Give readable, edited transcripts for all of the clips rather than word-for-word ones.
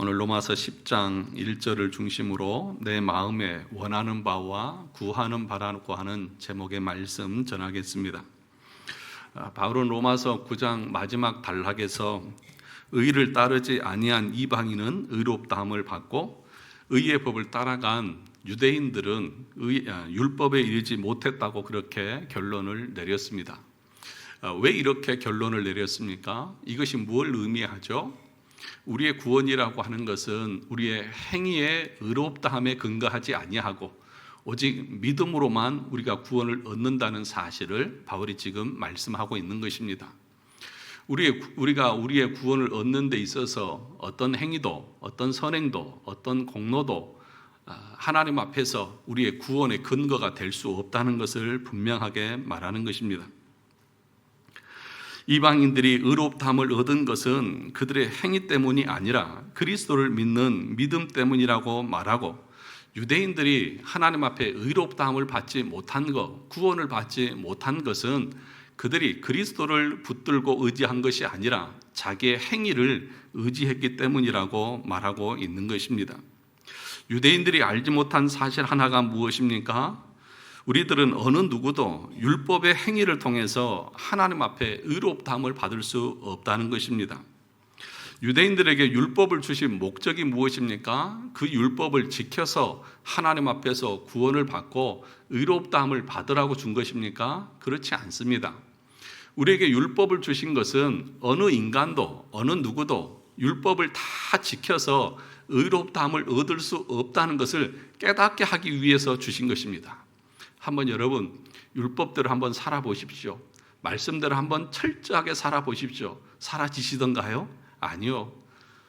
오늘 로마서 10장 1절을 중심으로 내 마음에 원하는 바와 구하는 바라고 하는 제목의 말씀 전하겠습니다. 바울은 로마서 9장 마지막 단락에서 의를 따르지 아니한 이방인은 의롭다함을 받고 의의 법을 따라간 유대인들은 율법에 이르지 못했다고 그렇게 결론을 내렸습니다. 왜 이렇게 결론을 내렸습니까? 이것이 무엇을 의미하죠? 우리의 구원이라고 하는 것은 우리의 행위의 의롭다함에 근거하지 아니하고 오직 믿음으로만 우리가 구원을 얻는다는 사실을 바울이 지금 말씀하고 있는 것입니다. 우리가 우리의 구원을 얻는 데 있어서 어떤 행위도, 어떤 선행도, 어떤 공로도 하나님 앞에서 우리의 구원의 근거가 될 수 없다는 것을 분명하게 말하는 것입니다. 이방인들이 의롭다함을 얻은 것은 그들의 행위 때문이 아니라 그리스도를 믿는 믿음 때문이라고 말하고, 유대인들이 하나님 앞에 의롭다함을 받지 못한 것, 구원을 받지 못한 것은 그들이 그리스도를 붙들고 의지한 것이 아니라 자기의 행위를 의지했기 때문이라고 말하고 있는 것입니다. 유대인들이 알지 못한 사실 하나가 무엇입니까? 우리들은 어느 누구도 율법의 행위를 통해서 하나님 앞에 의롭다함을 받을 수 없다는 것입니다. 유대인들에게 율법을 주신 목적이 무엇입니까? 그 율법을 지켜서 하나님 앞에서 구원을 받고 의롭다함을 받으라고 준 것입니까? 그렇지 않습니다. 우리에게 율법을 주신 것은 어느 인간도 어느 누구도 율법을 다 지켜서 의롭다함을 얻을 수 없다는 것을 깨닫게 하기 위해서 주신 것입니다. 한번 여러분 율법대로 한번 살아보십시오. 말씀대로 한번 철저하게 살아보십시오. 사라지시던가요? 아니요.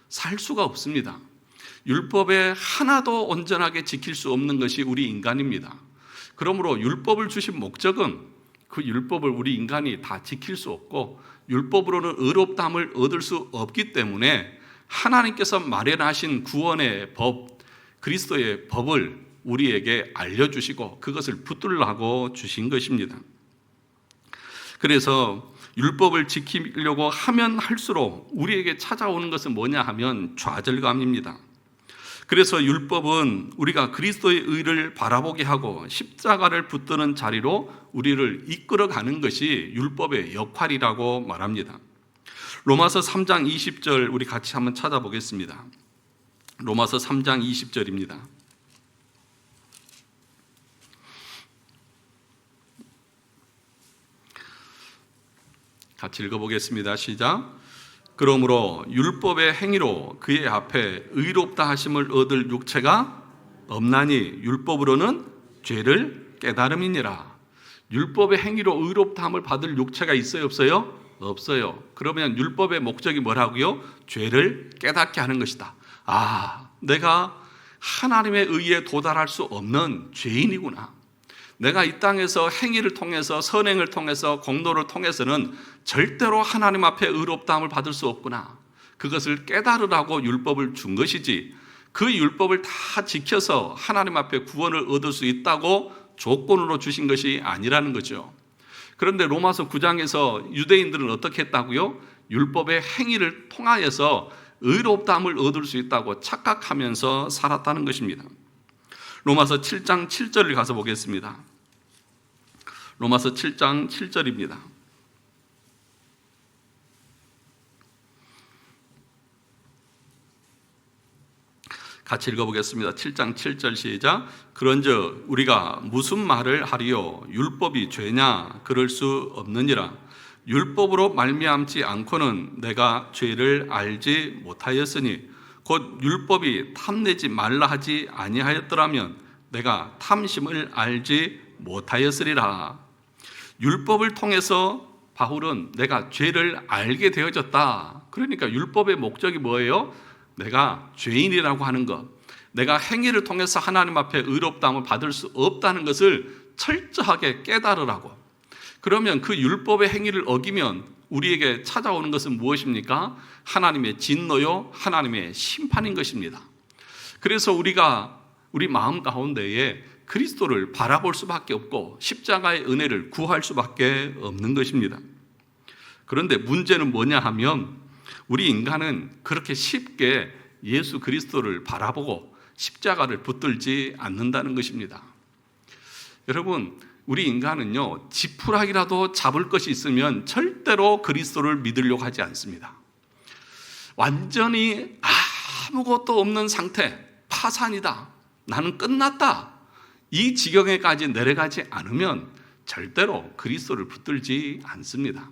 살 수가 없습니다. 율법에 하나도 온전하게 지킬 수 없는 것이 우리 인간입니다. 그러므로 율법을 주신 목적은 그 율법을 우리 인간이 다 지킬 수 없고 율법으로는 의롭다함을 얻을 수 없기 때문에 하나님께서 마련하신 구원의 법, 그리스도의 법을 우리에게 알려주시고 그것을 붙들라고 주신 것입니다. 그래서 율법을 지키려고 하면 할수록 우리에게 찾아오는 것은 뭐냐 하면 좌절감입니다. 그래서 율법은 우리가 그리스도의 의를 바라보게 하고 십자가를 붙드는 자리로 우리를 이끌어가는 것이 율법의 역할이라고 말합니다. 로마서 3장 20절 우리 같이 한번 찾아보겠습니다. 로마서 3장 20절입니다. 같이 읽어보겠습니다. 시작. 그러므로 율법의 행위로 그의 앞에 의롭다 하심을 얻을 육체가 없나니 율법으로는 죄를 깨달음이니라. 율법의 행위로 의롭다함을 받을 육체가 있어요, 없어요? 없어요. 그러면 율법의 목적이 뭐라고요? 죄를 깨닫게 하는 것이다. 내가 하나님의 의에 도달할 수 없는 죄인이구나. 내가 이 땅에서 행위를 통해서 선행을 통해서 공로를 통해서는 절대로 하나님 앞에 의롭다함을 받을 수 없구나. 그것을 깨달으라고 율법을 준 것이지 그 율법을 다 지켜서 하나님 앞에 구원을 얻을 수 있다고 조건으로 주신 것이 아니라는 거죠. 그런데 로마서 9장에서 유대인들은 어떻게 했다고요? 율법의 행위를 통하여서 의롭다함을 얻을 수 있다고 착각하면서 살았다는 것입니다. 로마서 7장 7절을 가서 보겠습니다. 로마서 7장 7절입니다. 같이 읽어보겠습니다. 7장 7절 시작. 그런즉 우리가 무슨 말을 하리요? 율법이 죄냐? 그럴 수 없느니라. 율법으로 말미암지 않고는 내가 죄를 알지 못하였으니 곧 율법이 탐내지 말라 하지 아니하였더라면 내가 탐심을 알지 못하였으리라. 율법을 통해서 바울은 내가 죄를 알게 되어졌다. 그러니까 율법의 목적이 뭐예요? 내가 죄인이라고 하는 것, 내가 행위를 통해서 하나님 앞에 의롭다함을 받을 수 없다는 것을 철저하게 깨달으라고. 그러면 그 율법의 행위를 어기면 우리에게 찾아오는 것은 무엇입니까? 하나님의 진노요, 하나님의 심판인 것입니다. 그래서 우리가 우리 마음 가운데에 그리스도를 바라볼 수밖에 없고 십자가의 은혜를 구할 수밖에 없는 것입니다. 그런데 문제는 뭐냐 하면 우리 인간은 그렇게 쉽게 예수 그리스도를 바라보고 십자가를 붙들지 않는다는 것입니다. 여러분, 우리 인간은요, 지푸라기라도 잡을 것이 있으면 절대로 그리스도를 믿으려고 하지 않습니다. 완전히 아무것도 없는 상태, 파산이다, 나는 끝났다, 이 지경에까지 내려가지 않으면 절대로 그리스도를 붙들지 않습니다.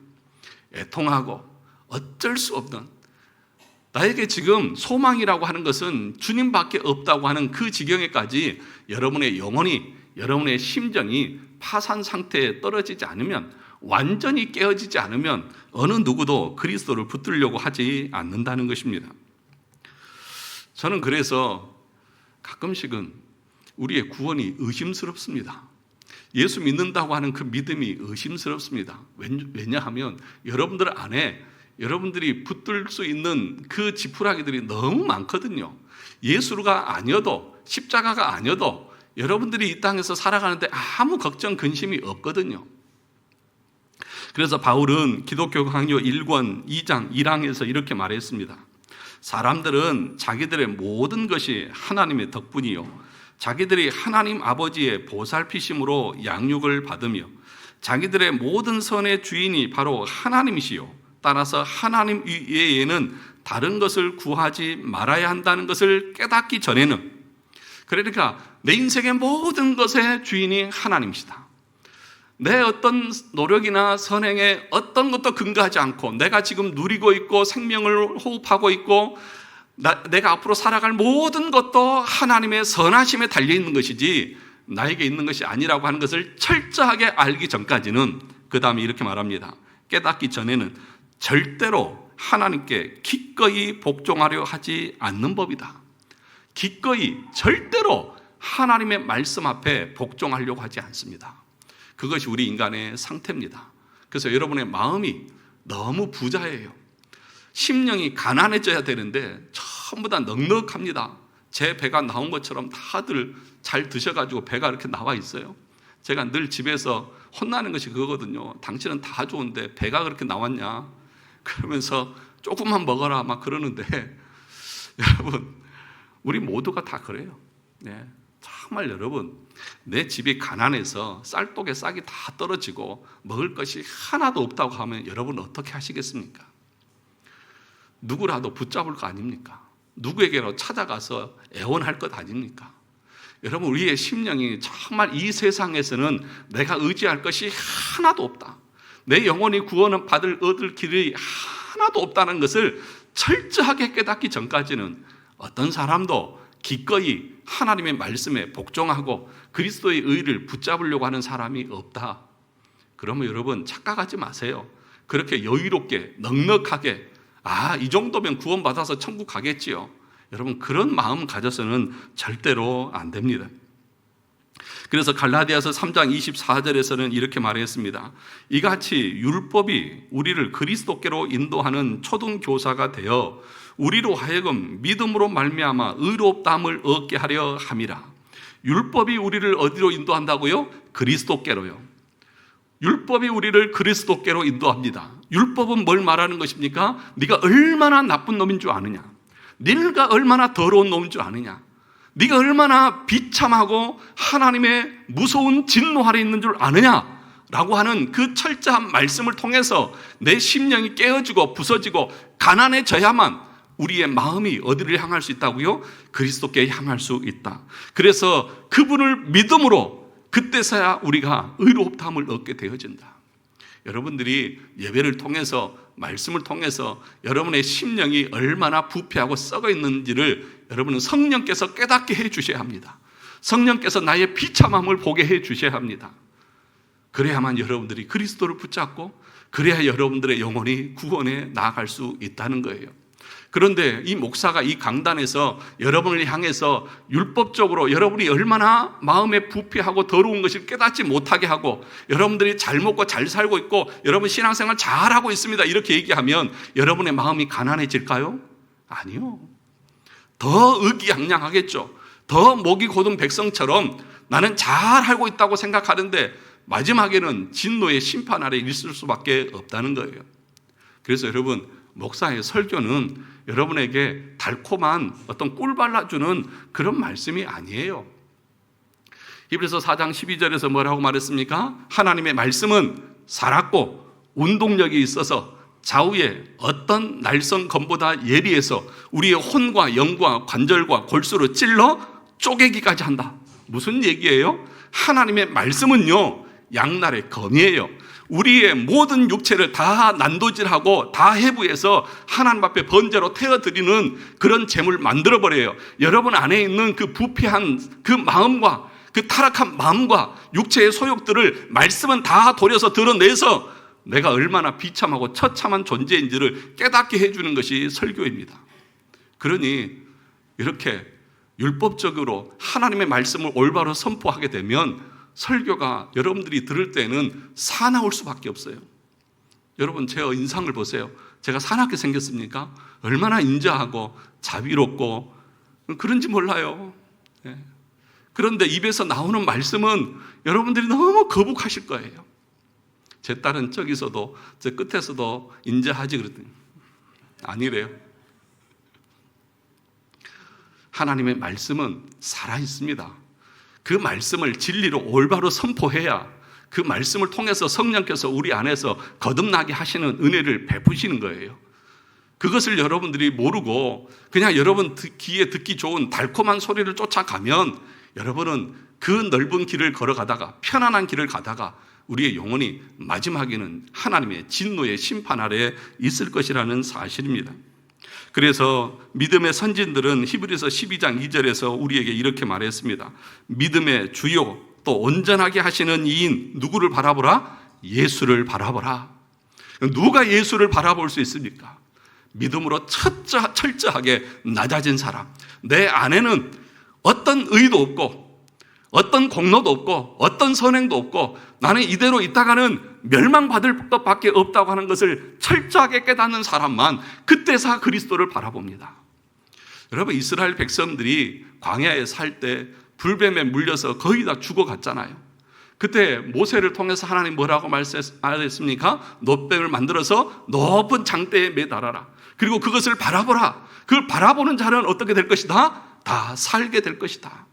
애통하고 어쩔 수 없는, 나에게 지금 소망이라고 하는 것은 주님밖에 없다고 하는 그 지경에까지 여러분의 영혼이, 여러분의 심정이 파산 상태에 떨어지지 않으면, 완전히 깨어지지 않으면 어느 누구도 그리스도를 붙들려고 하지 않는다는 것입니다. 저는 그래서 가끔씩은 우리의 구원이 의심스럽습니다. 예수 믿는다고 하는 그 믿음이 의심스럽습니다. 왜냐하면 여러분들 안에 여러분들이 붙들 수 있는 그 지푸라기들이 너무 많거든요. 예수가 아니어도, 십자가가 아니어도 여러분들이 이 땅에서 살아가는데 아무 걱정, 근심이 없거든요. 그래서 바울은 기독교 강요 1권 2장 1항에서 이렇게 말했습니다. 사람들은 자기들의 모든 것이 하나님의 덕분이요, 자기들이 하나님 아버지의 보살피심으로 양육을 받으며 자기들의 모든 선의 주인이 바로 하나님이시요, 따라서 하나님 외에는 다른 것을 구하지 말아야 한다는 것을 깨닫기 전에는, 그러니까 내 인생의 모든 것의 주인이 하나님이시다. 내 어떤 노력이나 선행에 어떤 것도 근거하지 않고 내가 지금 누리고 있고 생명을 호흡하고 있고 내가 앞으로 살아갈 모든 것도 하나님의 선하심에 달려있는 것이지 나에게 있는 것이 아니라고 하는 것을 철저하게 알기 전까지는, 그 다음에 이렇게 말합니다. 깨닫기 전에는 절대로 하나님께 기꺼이 복종하려 하지 않는 법이다. 기꺼이, 절대로 하나님의 말씀 앞에 복종하려고 하지 않습니다. 그것이 우리 인간의 상태입니다. 그래서 여러분의 마음이 너무 부자예요. 심령이 가난해져야 되는데 전부 다 넉넉합니다. 제 배가 나온 것처럼 다들 잘 드셔가지고 배가 이렇게 나와 있어요. 제가 늘 집에서 혼나는 것이 그거거든요. 당신은 다 좋은데 배가 그렇게 나왔냐? 그러면서 조금만 먹어라 막 그러는데 여러분, 우리 모두가 다 그래요. 네, 정말 여러분, 내 집이 가난해서 쌀독에 싹이 다 떨어지고 먹을 것이 하나도 없다고 하면 여러분 어떻게 하시겠습니까? 누구라도 붙잡을 거 아닙니까? 누구에게로 찾아가서 애원할 것 아닙니까? 여러분, 우리의 심령이 정말 이 세상에서는 내가 의지할 것이 하나도 없다, 내 영혼이 구원을 얻을 길이 하나도 없다는 것을 철저하게 깨닫기 전까지는 어떤 사람도 기꺼이 하나님의 말씀에 복종하고 그리스도의 의를 붙잡으려고 하는 사람이 없다. 그러면 여러분 착각하지 마세요. 그렇게 여유롭게 넉넉하게 이 정도면 구원받아서 천국 가겠지요. 여러분, 그런 마음 가져서는 절대로 안 됩니다. 그래서 갈라디아서 3장 24절에서는 이렇게 말했습니다. 이같이 율법이 우리를 그리스도께로 인도하는 초등교사가 되어 우리로 하여금 믿음으로 말미암아 의롭다함을 얻게 하려 함이라. 율법이 우리를 어디로 인도한다고요? 그리스도께로요. 율법이 우리를 그리스도께로 인도합니다. 율법은 뭘 말하는 것입니까? 네가 얼마나 나쁜 놈인 줄 아느냐, 네가 얼마나 더러운 놈인 줄 아느냐, 네가 얼마나 비참하고 하나님의 무서운 진노 아래 있는 줄 아느냐라고 하는 그 철저한 말씀을 통해서 내 심령이 깨어지고 부서지고 가난해져야만 우리의 마음이 어디를 향할 수 있다고요? 그리스도께 향할 수 있다. 그래서 그분을 믿음으로 그때서야 우리가 의롭다함을 얻게 되어진다. 여러분들이 예배를 통해서, 말씀을 통해서 여러분의 심령이 얼마나 부패하고 썩어 있는지를 여러분은 성령께서 깨닫게 해 주셔야 합니다. 성령께서 나의 비참함을 보게 해 주셔야 합니다. 그래야만 여러분들이 그리스도를 붙잡고, 그래야 여러분들의 영혼이 구원에 나아갈 수 있다는 거예요. 그런데 이 목사가 이 강단에서 여러분을 향해서 율법적으로 여러분이 얼마나 마음에 부패하고 더러운 것을 깨닫지 못하게 하고 여러분들이 잘 먹고 잘 살고 있고 여러분 신앙생활 잘하고 있습니다, 이렇게 얘기하면 여러분의 마음이 가난해질까요? 아니요. 더 의기양양하겠죠. 더 목이 곧은 백성처럼 나는 잘하고 있다고 생각하는데 마지막에는 진노의 심판 아래 있을 수밖에 없다는 거예요. 그래서 여러분, 목사의 설교는 여러분에게 달콤한 어떤 꿀 발라주는 그런 말씀이 아니에요. 히브리서 4장 12절에서 뭐라고 말했습니까? 하나님의 말씀은 살았고 운동력이 있어서 좌우에 어떤 날선 검보다 예리해서 우리의 혼과 영과 관절과 골수로 찔러 쪼개기까지 한다. 무슨 얘기예요? 하나님의 말씀은요, 양날의 검이에요. 우리의 모든 육체를 다 난도질하고 다 해부해서 하나님 앞에 번제로 태워드리는 그런 재물 만들어버려요. 여러분 안에 있는 그 부패한 그 마음과 그 타락한 마음과 육체의 소욕들을 말씀은 다 도려서 드러내서 내가 얼마나 비참하고 처참한 존재인지를 깨닫게 해주는 것이 설교입니다. 그러니 이렇게 율법적으로 하나님의 말씀을 올바로 선포하게 되면 설교가 여러분들이 들을 때는 사나울 수밖에 없어요. 여러분 제 인상을 보세요. 제가 사납게 생겼습니까? 얼마나 인자하고 자비롭고 그런지 몰라요. 그런데 입에서 나오는 말씀은 여러분들이 너무 거북하실 거예요. 제 딸은 저기서도 저 끝에서도 인자하지 그랬더니 아니래요. 하나님의 말씀은 살아있습니다. 그 말씀을 진리로 올바로 선포해야 그 말씀을 통해서 성령께서 우리 안에서 거듭나게 하시는 은혜를 베푸시는 거예요. 그것을 여러분들이 모르고 그냥 여러분 귀에 듣기 좋은 달콤한 소리를 쫓아가면 여러분은 그 넓은 길을 걸어가다가 편안한 길을 가다가 우리의 영혼이 마지막에는 하나님의 진노의 심판 아래에 있을 것이라는 사실입니다. 그래서 믿음의 선진들은 히브리서 12장 2절에서 우리에게 이렇게 말했습니다. 믿음의 주요 또 온전하게 하시는 이인 누구를 바라보라? 예수를 바라보라. 누가 예수를 바라볼 수 있습니까? 믿음으로 철저하게 낮아진 사람. 내 안에는 어떤 의도 없고 어떤 공로도 없고 어떤 선행도 없고 나는 이대로 있다가는 멸망받을 것밖에 없다고 하는 것을 철저하게 깨닫는 사람만 그때서 그리스도를 바라봅니다. 여러분 이스라엘 백성들이 광야에 살 때 불뱀에 물려서 거의 다 죽어갔잖아요. 그때 모세를 통해서 하나님 뭐라고 말씀하셨습니까? 놋뱀을 만들어서 높은 장대에 매달아라. 그리고 그것을 바라보라. 그걸 바라보는 자는 어떻게 될 것이다? 다 살게 될 것이다.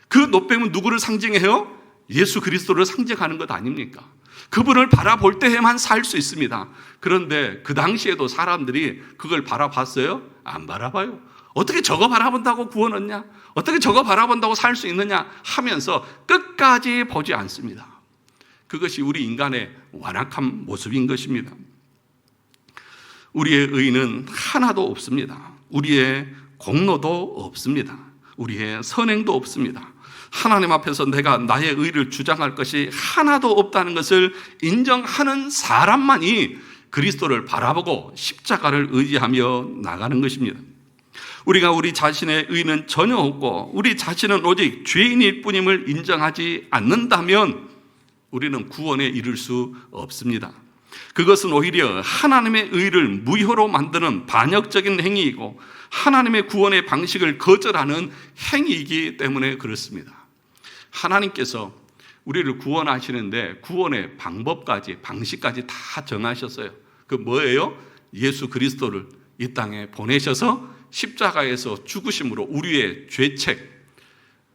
그 놋뱀은 누구를 상징해요? 예수 그리스도를 상징하는 것 아닙니까? 그분을 바라볼 때에만 살 수 있습니다. 그런데 그 당시에도 사람들이 그걸 바라봤어요? 안 바라봐요. 어떻게 저거 바라본다고 구원 얻냐? 어떻게 저거 바라본다고 살 수 있느냐? 하면서 끝까지 보지 않습니다. 그것이 우리 인간의 완악한 모습인 것입니다. 우리의 의는 하나도 없습니다. 우리의 공로도 없습니다. 우리의 선행도 없습니다. 하나님 앞에서 내가 나의 의를 주장할 것이 하나도 없다는 것을 인정하는 사람만이 그리스도를 바라보고 십자가를 의지하며 나가는 것입니다. 우리가 우리 자신의 의는 전혀 없고 우리 자신은 오직 죄인일 뿐임을 인정하지 않는다면 우리는 구원에 이를 수 없습니다. 그것은 오히려 하나님의 의를 무효로 만드는 반역적인 행위이고 하나님의 구원의 방식을 거절하는 행위이기 때문에 그렇습니다. 하나님께서 우리를 구원하시는데 구원의 방법까지 방식까지 다 정하셨어요. 그 뭐예요? 예수 그리스도를 이 땅에 보내셔서 십자가에서 죽으심으로 우리의 죄책,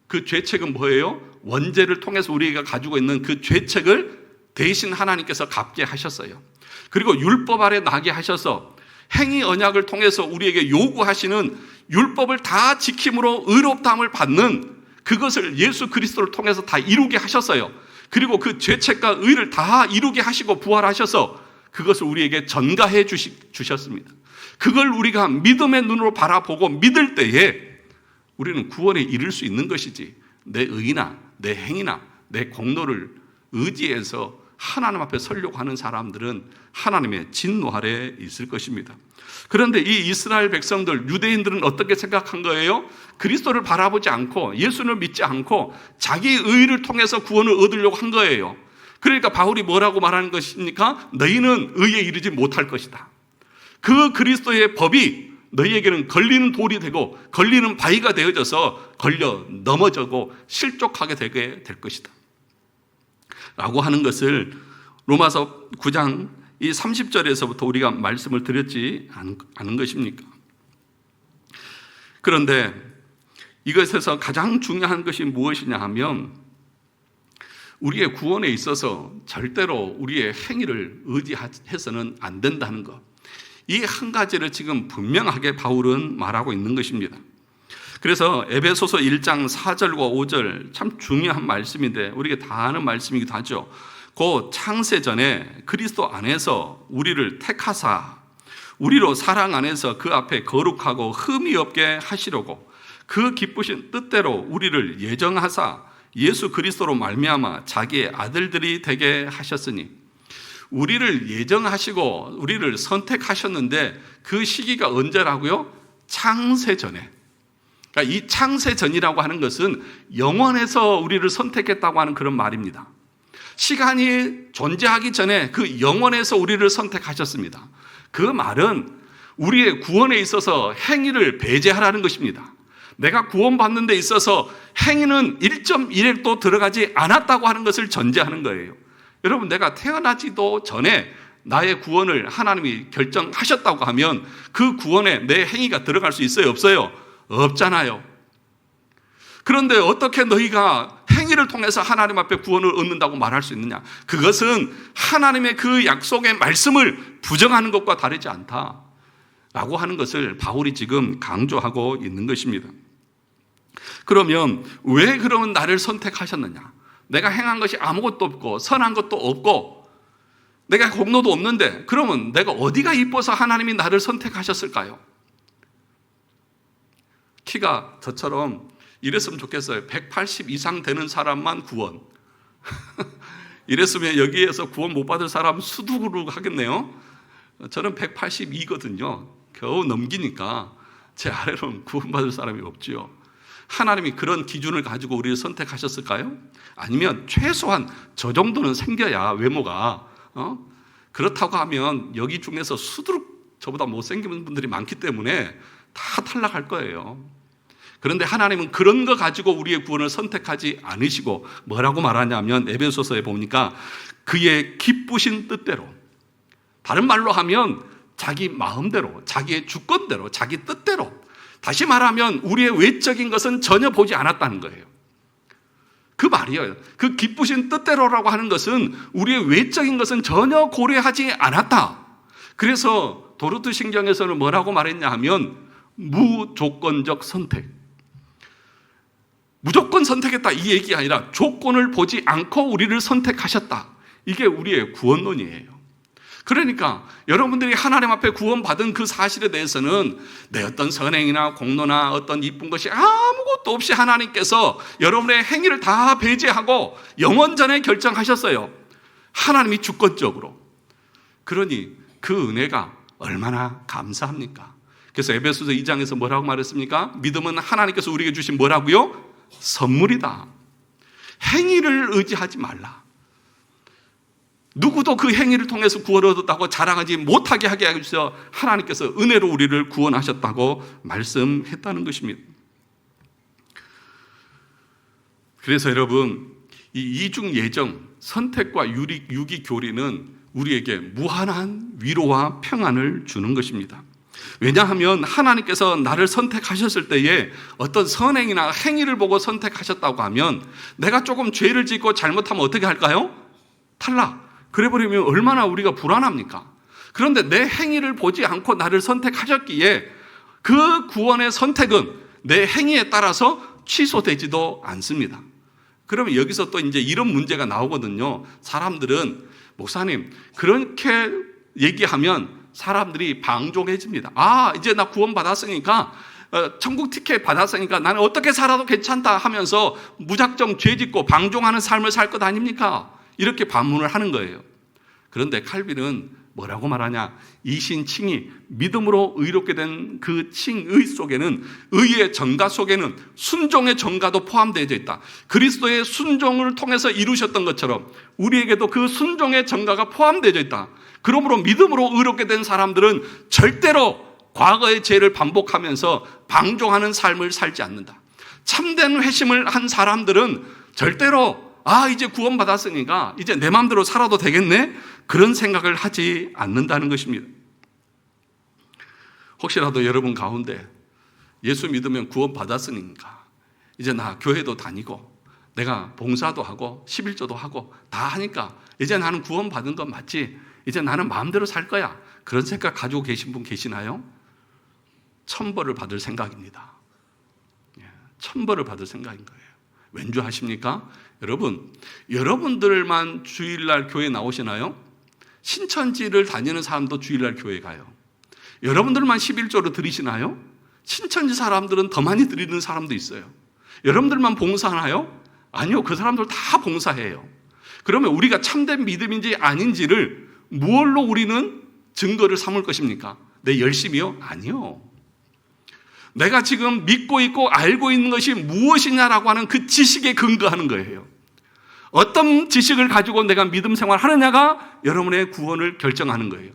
그 죄책은 뭐예요? 원죄를 통해서 우리가 가지고 있는 그 죄책을 대신 하나님께서 갚게 하셨어요. 그리고 율법 아래 나게 하셔서 행위 언약을 통해서 우리에게 요구하시는 율법을 다 지킴으로 의롭다함을 받는 그것을 예수 그리스도를 통해서 다 이루게 하셨어요. 그리고 그 죄책과 의를 다 이루게 하시고 부활하셔서 그것을 우리에게 전가해 주셨습니다. 그걸 우리가 믿음의 눈으로 바라보고 믿을 때에 우리는 구원에 이를 수 있는 것이지 내 의나 내 행위나 내 공로를 의지해서 하나님 앞에 서려고 하는 사람들은 하나님의 진노 아래에 있을 것입니다. 그런데 이 이스라엘 백성들, 유대인들은 어떻게 생각한 거예요? 그리스도를 바라보지 않고 예수를 믿지 않고 자기 의를 통해서 구원을 얻으려고 한 거예요. 그러니까 바울이 뭐라고 말하는 것입니까? 너희는 의에 이르지 못할 것이다. 그 그리스도의 법이 너희에게는 걸리는 돌이 되고 걸리는 바위가 되어져서 걸려 넘어져고 실족하게 되게 될 것이다 라고 하는 것을 로마서 9장 이 30절에서부터 우리가 말씀을 드렸지 않은 것입니까? 그런데 이것에서 가장 중요한 것이 무엇이냐 하면 우리의 구원에 있어서 절대로 우리의 행위를 의지해서는 안 된다는 것. 이 한 가지를 지금 분명하게 바울은 말하고 있는 것입니다. 그래서 에베소서 1장 4절과 5절 참 중요한 말씀인데 우리가 다 아는 말씀이기도 하죠. 그 창세전에 그리스도 안에서 우리를 택하사 우리로 사랑 안에서 그 앞에 거룩하고 흠이 없게 하시려고 그 기쁘신 뜻대로 우리를 예정하사 예수 그리스도로 말미암아 자기의 아들들이 되게 하셨으니 우리를 예정하시고 우리를 선택하셨는데 그 시기가 언제라고요? 창세전에. 그러니까 이 창세전이라고 하는 것은 영원에서 우리를 선택했다고 하는 그런 말입니다. 시간이 존재하기 전에 그 영원에서 우리를 선택하셨습니다. 그 말은 우리의 구원에 있어서 행위를 배제하라는 것입니다. 내가 구원받는 데 있어서 행위는 1.1획도 들어가지 않았다고 하는 것을 전제하는 거예요. 여러분, 내가 태어나지도 전에 나의 구원을 하나님이 결정하셨다고 하면 그 구원에 내 행위가 들어갈 수 있어요? 없어요? 없잖아요. 그런데 어떻게 너희가 행위를 통해서 하나님 앞에 구원을 얻는다고 말할 수 있느냐? 그것은 하나님의 그 약속의 말씀을 부정하는 것과 다르지 않다라고 하는 것을 바울이 지금 강조하고 있는 것입니다. 그러면 왜 그러면 나를 선택하셨느냐? 내가 행한 것이 아무것도 없고 선한 것도 없고 내가 공로도 없는데 그러면 내가 어디가 이뻐서 하나님이 나를 선택하셨을까요? 키가 저처럼 이랬으면 좋겠어요. 180 이상 되는 사람만 구원. 이랬으면 여기에서 구원 못 받을 사람 수두룩 하겠네요. 저는 182거든요. 겨우 넘기니까 제 아래로는 구원받을 사람이 없지요. 하나님이 그런 기준을 가지고 우리를 선택하셨을까요? 아니면 최소한 저 정도는 생겨야 외모가 그렇다고 하면 여기 중에서 수두룩 저보다 못생긴 분들이 많기 때문에 다 탈락할 거예요. 그런데 하나님은 그런 거 가지고 우리의 구원을 선택하지 않으시고 뭐라고 말하냐면 에베소서에 보니까 그의 기쁘신 뜻대로, 다른 말로 하면 자기 마음대로, 자기의 주권대로, 자기 뜻대로, 다시 말하면 우리의 외적인 것은 전혀 보지 않았다는 거예요. 그 말이에요. 그 기쁘신 뜻대로라고 하는 것은 우리의 외적인 것은 전혀 고려하지 않았다. 그래서 도르트 신경에서는 뭐라고 말했냐 하면 무조건적 선택. 무조건 선택했다 이 얘기 아니라 조건을 보지 않고 우리를 선택하셨다. 이게 우리의 구원론이에요. 그러니까 여러분들이 하나님 앞에 구원받은 그 사실에 대해서는 내 어떤 선행이나 공로나 어떤 이쁜 것이 아무것도 없이 하나님께서 여러분의 행위를 다 배제하고 영원전에 결정하셨어요. 하나님이 주권적으로. 그러니 그 은혜가 얼마나 감사합니까? 그래서 에베소서 2장에서 뭐라고 말했습니까? 믿음은 하나님께서 우리에게 주신 뭐라고요? 선물이다. 행위를 의지하지 말라. 누구도 그 행위를 통해서 구원을 얻었다고 자랑하지 못하게 하게 하셔서 하나님께서 은혜로 우리를 구원하셨다고 말씀했다는 것입니다. 그래서 여러분, 이 이중 예정, 선택과 유기 교리는 우리에게 무한한 위로와 평안을 주는 것입니다. 왜냐하면 하나님께서 나를 선택하셨을 때에 어떤 선행이나 행위를 보고 선택하셨다고 하면 내가 조금 죄를 짓고 잘못하면 어떻게 할까요? 탈락. 그래버리면 얼마나 우리가 불안합니까? 그런데 내 행위를 보지 않고 나를 선택하셨기에 그 구원의 선택은 내 행위에 따라서 취소되지도 않습니다. 그러면 여기서 또 이제 이런 문제가 나오거든요. 사람들은 목사님 그렇게 얘기하면 사람들이 방종해집니다. 아, 이제 나 구원 받았으니까 천국 티켓 받았으니까 나는 어떻게 살아도 괜찮다 하면서 무작정 죄 짓고 방종하는 삶을 살 것 아닙니까? 이렇게 반문을 하는 거예요. 그런데 칼빈은 뭐라고 말하냐? 이신칭이 믿음으로 의롭게 된 그 칭의 속에는, 의의 정가 속에는 순종의 정가도 포함되어 있다. 그리스도의 순종을 통해서 이루셨던 것처럼 우리에게도 그 순종의 정가가 포함되어 있다. 그러므로 믿음으로 의롭게 된 사람들은 절대로 과거의 죄를 반복하면서 방종하는 삶을 살지 않는다. 참된 회심을 한 사람들은 절대로 이제 구원받았으니까 이제 내 마음대로 살아도 되겠네? 그런 생각을 하지 않는다는 것입니다. 혹시라도 여러분 가운데 예수 믿으면 구원받았으니까 이제 나 교회도 다니고 내가 봉사도 하고 11조도 하고 다 하니까 이제 나는 구원받은 건 맞지? 이제 나는 마음대로 살 거야. 그런 생각 가지고 계신 분 계시나요? 천벌을 받을 생각입니다. 천벌을 받을 생각인 거예요. 왠지 아십니까? 여러분, 여러분들만 주일날 교회 나오시나요? 신천지를 다니는 사람도 주일날 교회 가요. 여러분들만 11조로 드리시나요? 신천지 사람들은 더 많이 드리는 사람도 있어요. 여러분들만 봉사하나요? 아니요, 그 사람들 다 봉사해요. 그러면 우리가 참된 믿음인지 아닌지를 무엇로 우리는 증거를 삼을 것입니까? 내 열심이요? 아니요. 내가 지금 믿고 있고 알고 있는 것이 무엇이냐라고 하는 그 지식에 근거하는 거예요. 어떤 지식을 가지고 내가 믿음 생활하느냐가 여러분의 구원을 결정하는 거예요.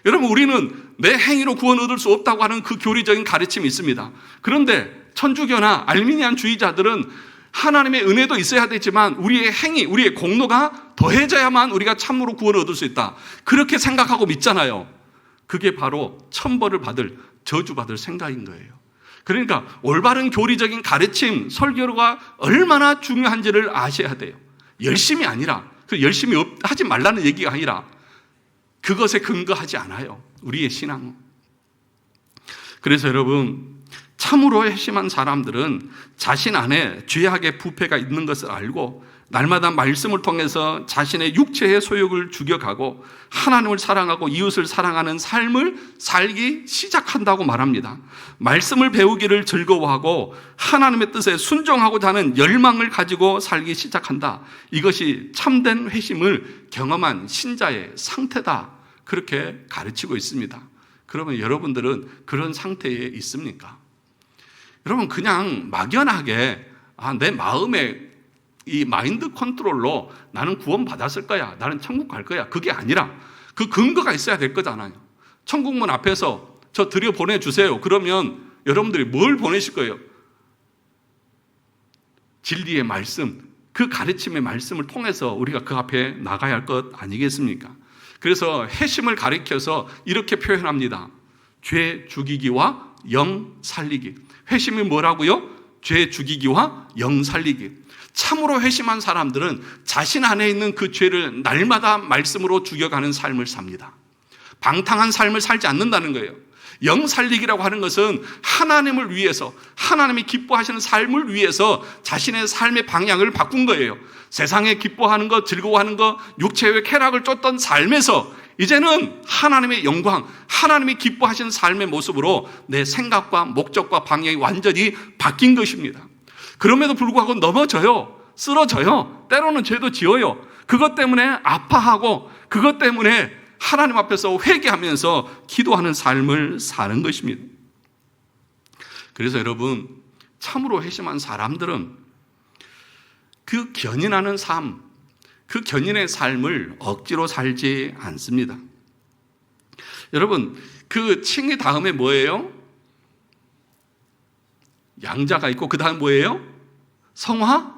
여러분, 우리는 내 행위로 구원 얻을 수 없다고 하는 그 교리적인 가르침이 있습니다. 그런데 천주교나 알미니안 주의자들은 하나님의 은혜도 있어야 되지만 우리의 행위, 우리의 공로가 더해져야만 우리가 참으로 구원을 얻을 수 있다. 그렇게 생각하고 믿잖아요. 그게 바로 천벌을 받을, 저주받을 생각인 거예요. 그러니까 올바른 교리적인 가르침, 설교가 얼마나 중요한지를 아셔야 돼요. 열심이 아니라, 열심히 하지 말라는 얘기가 아니라 그것에 근거하지 않아요. 우리의 신앙은. 그래서 여러분, 참으로 회심한 사람들은 자신 안에 죄악의 부패가 있는 것을 알고 날마다 말씀을 통해서 자신의 육체의 소욕을 죽여가고 하나님을 사랑하고 이웃을 사랑하는 삶을 살기 시작한다고 말합니다. 말씀을 배우기를 즐거워하고 하나님의 뜻에 순종하고자 하는 열망을 가지고 살기 시작한다. 이것이 참된 회심을 경험한 신자의 상태다. 그렇게 가르치고 있습니다. 그러면 여러분들은 그런 상태에 있습니까? 여러분, 그냥 막연하게 내 마음에 이 마인드 컨트롤로 나는 구원 받았을 거야, 나는 천국 갈 거야, 그게 아니라 그 근거가 있어야 될 거잖아요. 천국문 앞에서 저 들여 보내주세요. 그러면 여러분들이 뭘 보내실 거예요? 진리의 말씀, 그 가르침의 말씀을 통해서 우리가 그 앞에 나가야 할 것 아니겠습니까? 그래서 회심을 가리켜서 이렇게 표현합니다. 죄 죽이기와 영 살리기. 회심이 뭐라고요? 죄 죽이기와 영 살리기. 참으로 회심한 사람들은 자신 안에 있는 그 죄를 날마다 말씀으로 죽여가는 삶을 삽니다. 방탕한 삶을 살지 않는다는 거예요. 영 살리기라고 하는 것은 하나님을 위해서, 하나님이 기뻐하시는 삶을 위해서 자신의 삶의 방향을 바꾼 거예요. 세상에 기뻐하는 것, 즐거워하는 것, 육체의 쾌락을 쫓던 삶에서 이제는 하나님의 영광, 하나님이 기뻐하시는 삶의 모습으로 내 생각과 목적과 방향이 완전히 바뀐 것입니다. 그럼에도 불구하고 넘어져요. 쓰러져요. 때로는 죄도 지어요. 그것 때문에 아파하고 그것 때문에 하나님 앞에서 회개하면서 기도하는 삶을 사는 것입니다. 그래서 여러분, 참으로 회심한 사람들은 그 견인하는 삶, 그 견인의 삶을 억지로 살지 않습니다. 여러분, 그 칭의 다음에 뭐예요? 양자가 있고 그 다음 뭐예요? 성화?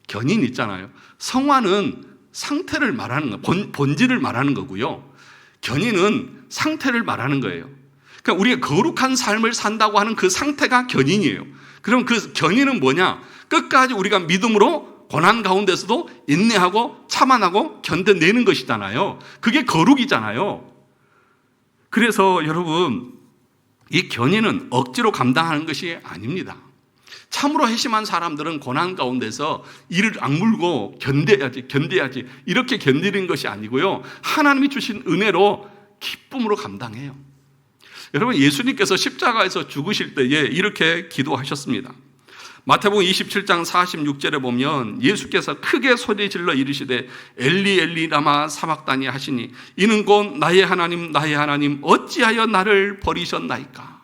견인 있잖아요. 성화는 상태를 말하는 거, 본질을 말하는 거고요. 견인은 상태를 말하는 거예요. 그러니까 우리가 거룩한 삶을 산다고 하는 그 상태가 견인이에요. 그럼 그 견인은 뭐냐? 끝까지 우리가 믿음으로 고난 가운데서도 인내하고 참아나고 견뎌내는 것이잖아요. 그게 거룩이잖아요. 그래서 여러분, 이 견인은 억지로 감당하는 것이 아닙니다. 참으로 회심한 사람들은 고난 가운데서 이를 악물고 견뎌야지 이렇게 견디는 것이 아니고요. 하나님이 주신 은혜로 기쁨으로 감당해요. 여러분, 예수님께서 십자가에서 죽으실 때에 이렇게 기도하셨습니다. 마태복음 27장 46절에 보면 예수께서 크게 소리질러 이르시되 엘리 엘리 라마 사박다니 하시니 이는 곧 나의 하나님 어찌하여 나를 버리셨나이까.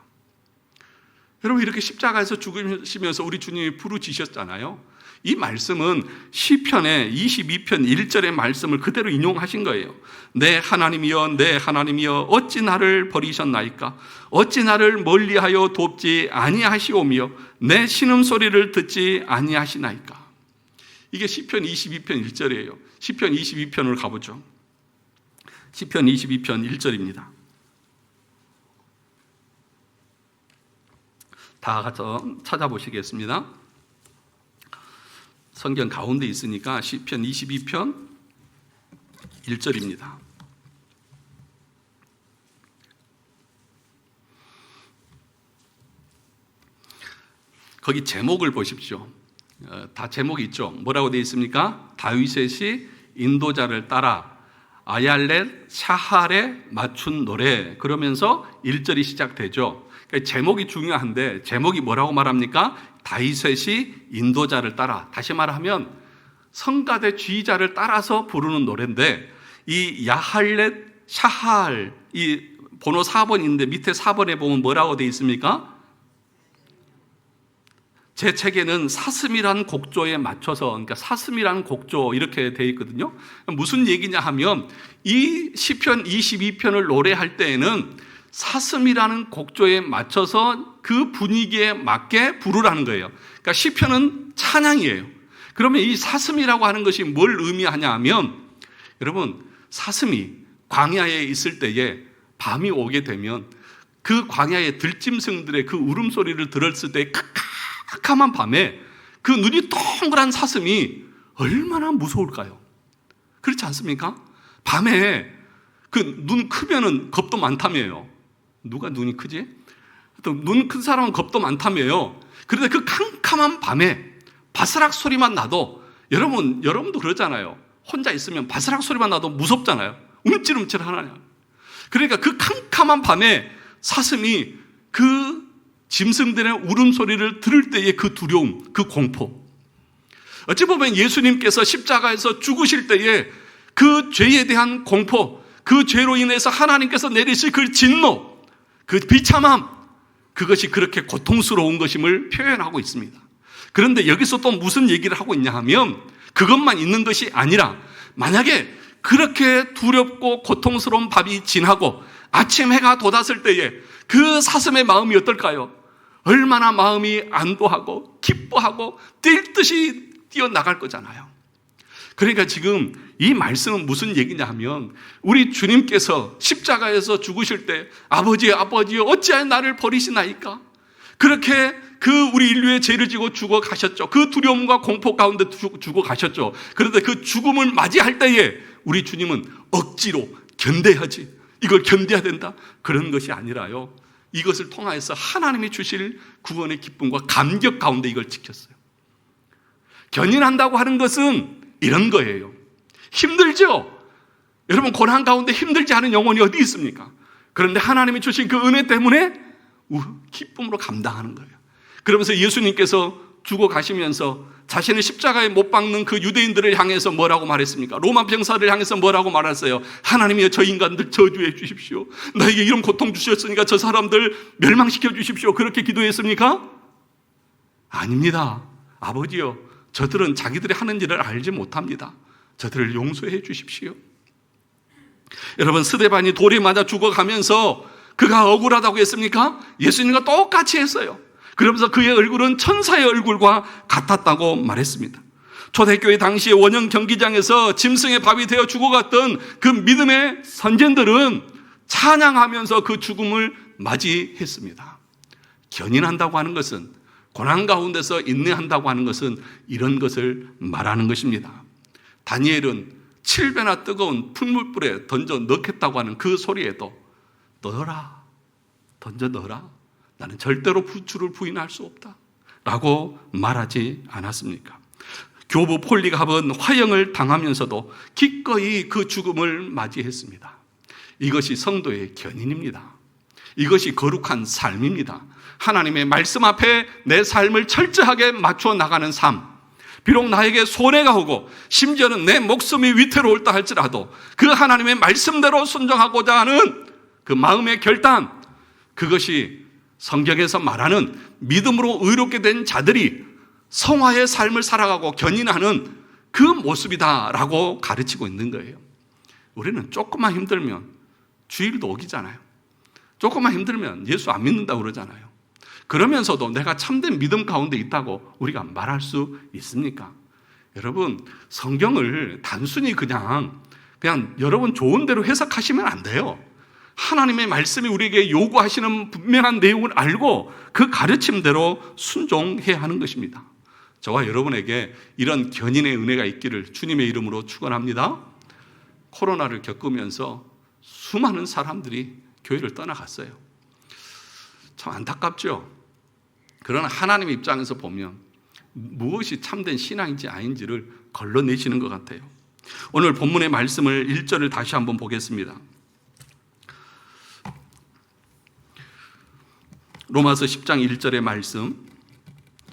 여러분, 이렇게 십자가에서 죽으시면서 우리 주님이 부르짖으셨잖아요. 이 말씀은 시편의 22편 1절의 말씀을 그대로 인용하신 거예요. 내 하나님이여 내 하나님이여 어찌 나를 버리셨나이까. 어찌 나를 멀리하여 돕지 아니하시오며 내 신음소리를 듣지 아니하시나이까. 이게 시편 22편 1절이에요. 시편 22편으로 가보죠. 시편 22편 1절입니다. 다 같이 찾아보시겠습니다. 성경 가운데 있으니까 시편 22편 1절입니다. 거기 제목을 보십시오. 다 제목이 있죠. 뭐라고 되어 있습니까? 다윗의 시 인도자를 따라 아얄렛 샤할에 맞춘 노래. 그러면서 1절이 시작되죠. 그러니까 제목이 중요한데 제목이 뭐라고 말합니까? 다윗의 시 인도자를 따라. 다시 말하면 성가대 지휘자를 따라서 부르는 노래인데, 이 야할렛 샤할, 이 번호 4번인데 밑에 4번에 보면 뭐라고 되어 있습니까? 제 책에는 사슴이란 곡조에 맞춰서, 그러니까 사슴이란 곡조 이렇게 되어 있거든요. 무슨 얘기냐 하면 이 시편 22편을 노래할 때에는 사슴이라는 곡조에 맞춰서 그 분위기에 맞게 부르라는 거예요. 그러니까 시편은 찬양이에요. 그러면 이 사슴이라고 하는 것이 뭘 의미하냐 하면, 여러분, 사슴이 광야에 있을 때에 밤이 오게 되면 그 광야의 들짐승들의 그 울음소리를 들었을 때 캄캄한 밤에 그 눈이 동그란 사슴이 얼마나 무서울까요? 그렇지 않습니까? 밤에 그 눈 크면은 겁도 많다며요. 누가 눈이 크지? 또 눈 큰 사람은 겁도 많다며요. 그런데 그 캄캄한 밤에 바스락 소리만 나도, 여러분도 그러잖아요. 혼자 있으면 바스락 소리만 나도 무섭잖아요. 움찔움찔 하나요. 그러니까 그 캄캄한 밤에 사슴이 그 짐승들의 울음소리를 들을 때의 그 두려움, 그 공포. 어찌 보면 예수님께서 십자가에서 죽으실 때에 그 죄에 대한 공포, 그 죄로 인해서 하나님께서 내리실 그 진노, 그 비참함, 그것이 그렇게 고통스러운 것임을 표현하고 있습니다. 그런데 여기서 또 무슨 얘기를 하고 있냐 하면, 그것만 있는 것이 아니라 만약에 그렇게 두렵고 고통스러운 밤이 지나고 아침 해가 돋았을 때에 그 사슴의 마음이 어떨까요? 얼마나 마음이 안도하고 기뻐하고 뛸 듯이 뛰어나갈 거잖아요. 그러니까 지금 이 말씀은 무슨 얘기냐 하면, 우리 주님께서 십자가에서 죽으실 때 아버지 어찌하여 나를 버리시나이까? 그렇게 그 우리 인류의 죄를 지고 죽어 가셨죠. 그 두려움과 공포 가운데 죽어 가셨죠. 그런데 그 죽음을 맞이할 때에 우리 주님은 억지로 견뎌야지, 이걸 견뎌야 된다, 그런 것이 아니라요, 이것을 통하여서 하나님이 주실 구원의 기쁨과 감격 가운데 이걸 지켰어요. 견인한다고 하는 것은 이런 거예요. 힘들죠? 여러분, 고난 가운데 힘들지 않은 영혼이 어디 있습니까? 그런데 하나님이 주신 그 은혜 때문에 기쁨으로 감당하는 거예요. 그러면서 예수님께서 죽어 가시면서 자신을 십자가에 못 박는 그 유대인들을 향해서 뭐라고 말했습니까? 로마 병사를 향해서 뭐라고 말했어요? 하나님이여, 저 인간들 저주해 주십시오. 나에게 이런 고통 주셨으니까 저 사람들 멸망시켜 주십시오. 그렇게 기도했습니까? 아닙니다. 아버지여, 저들은 자기들이 하는 일을 알지 못합니다. 저들을 용서해 주십시오. 여러분, 스데반이 돌에 맞아 죽어가면서 그가 억울하다고 했습니까? 예수님과 똑같이 했어요. 그러면서 그의 얼굴은 천사의 얼굴과 같았다고 말했습니다. 초대교회 당시의 원형 경기장에서 짐승의 밥이 되어 죽어갔던 그 믿음의 선진들은 찬양하면서 그 죽음을 맞이했습니다. 견인한다고 하는 것은, 고난 가운데서 인내한다고 하는 것은 이런 것을 말하는 것입니다. 다니엘은 7배나 뜨거운 풀물불에 던져 넣겠다고 하는 그 소리에도 넣어라, 던져 넣어라, 나는 절대로 주를 부인할 수 없다 라고 말하지 않았습니까? 교부 폴리갑은 화형을 당하면서도 기꺼이 그 죽음을 맞이했습니다. 이것이 성도의 견인입니다. 이것이 거룩한 삶입니다. 하나님의 말씀 앞에 내 삶을 철저하게 맞춰 나가는 삶. 비록 나에게 손해가 오고 심지어는 내 목숨이 위태로울다 할지라도 그 하나님의 말씀대로 순종하고자 하는 그 마음의 결단, 그것이 성경에서 말하는 믿음으로 의롭게 된 자들이 성화의 삶을 살아가고 견인하는 그 모습이다라고 가르치고 있는 거예요. 우리는 조금만 힘들면 주일도 어기잖아요. 조금만 힘들면 예수 안 믿는다고 그러잖아요. 그러면서도 내가 참된 믿음 가운데 있다고 우리가 말할 수 있습니까? 여러분, 성경을 단순히 그냥 여러분 좋은 대로 해석하시면 안 돼요. 하나님의 말씀이 우리에게 요구하시는 분명한 내용을 알고 그 가르침대로 순종해야 하는 것입니다. 저와 여러분에게 이런 견인의 은혜가 있기를 주님의 이름으로 축원합니다. 코로나를 겪으면서 수많은 사람들이 교회를 떠나갔어요. 참 안타깝죠. 그러나 하나님 입장에서 보면 무엇이 참된 신앙인지 아닌지를 걸러내시는 것 같아요. 오늘 본문의 말씀을 1절을 다시 한번 보겠습니다. 로마서 10장 1절의 말씀.